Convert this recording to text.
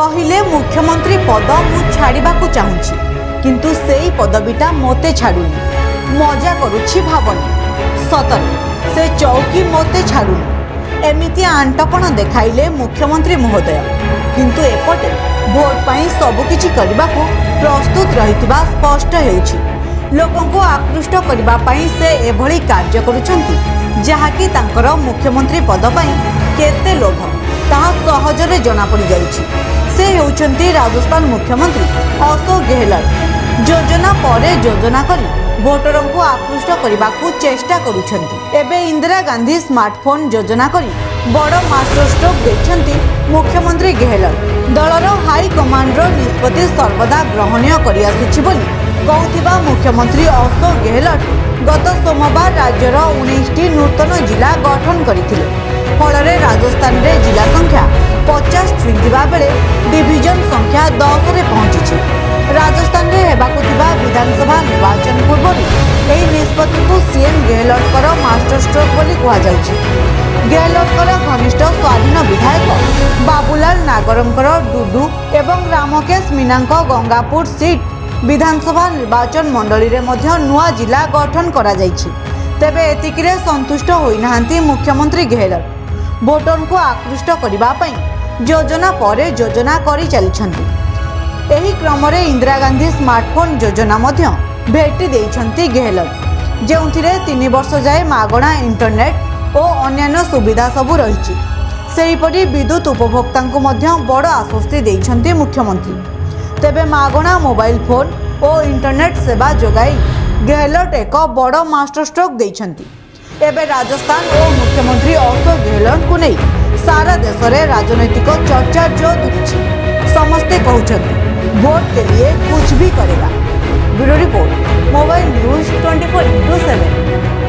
कहिले मुख्यमंत्री पद मु छाड़िबाकू चाहूँगी किंतु सेई पदवीटा मोते छाड़ुनी मजा करुछि भावनी सतरे से चौकी मोते छाड़ुनी एमिति आंटपण देखाइले मुख्यमंत्री महोदय किंतु एपटे भोट पाई सबकिछि करबाकू प्रस्तुत रहितबा स्पष्ट हेउछि। लोकंको आकृष्ट करबा पाई से एभली कार्य करुछंती जहाकी तांकर मुख्यमंत्री पद पाई केते लोभ ताहा सहजरे जना पड़ी जाउछि। से हेउछंती राजस्थान मुख्यमंत्री अशोक गहलोत योजना परे योजना करी भोटरों को आकृष्ट करने चेष्टा करुछंती। एबे इंदिरा गांधी स्मार्टफोन योजना करी बड़ मास्टर स्ट्रोक देछंती मुख्यमंत्री गहलोत। दलर हाईकमांडर निष्पत्ति सर्वदा ग्रहणीय करि आसुछि बोली कहूथिबा मुख्यमंत्री अशोक गहलोत गत सोमवार राज्यर 19टी नूतन जिला गठन करथिले। फलरे राजस्थान रे जिला संख्या 50 छुईंथिबा बेले डिविजन संख्या 10 रे पहुंची। राजस्थान रे हेबाकु थिबा विधानसभा निर्वाचन पूर्व एही निष्पत्ति को सीएम गहलोतकर मास्टर स्ट्रोक बोली कहा जाउछि। गहलोतकर घनिष्ठ स्वाधीन विधायक बाबूलाल नागरंकर डुडू एवं रामकेश मीनांक गंगापुर सीट विधानसभा निर्वाचन मंडली रे मध्य नुआ जिला गठन करा जाइछि। तेबे एतिकिरे संतुष्ट होई नाहंती मुख्यमंत्री गहलोत भोटर को आकृष्ट करबा पई योजना परे योजना करि चलिछंती। एही क्रम रे इंदिरा गांधी स्मार्टफोन योजना मध्य भेटी देइछंती गहलोत जेउथिरे 3 वर्ष जाए मागणा इंटरनेट और अन्यान्य सुविधा सबु रहिछि। सेहीपरि विद्युत उपभोक्ता मध्य बड़ आश्वस्ति देइछंती मुख्यमंत्री। तेबे मागणा मोबाइल फोन और इंटरनेट सेवा जोगाई गहलोत एक बड़ मास्टर स्ट्रोक देइछंती। एबे राजस्थान और मुख्यमंत्री अशोक गहलोत को नहीं सारा देश में राजनैतिक चर्चा जोर धरिछि। समस्ते कहउछंती वोट के लिए कुछ भी करेगा। Bureau report mobile news 24/7।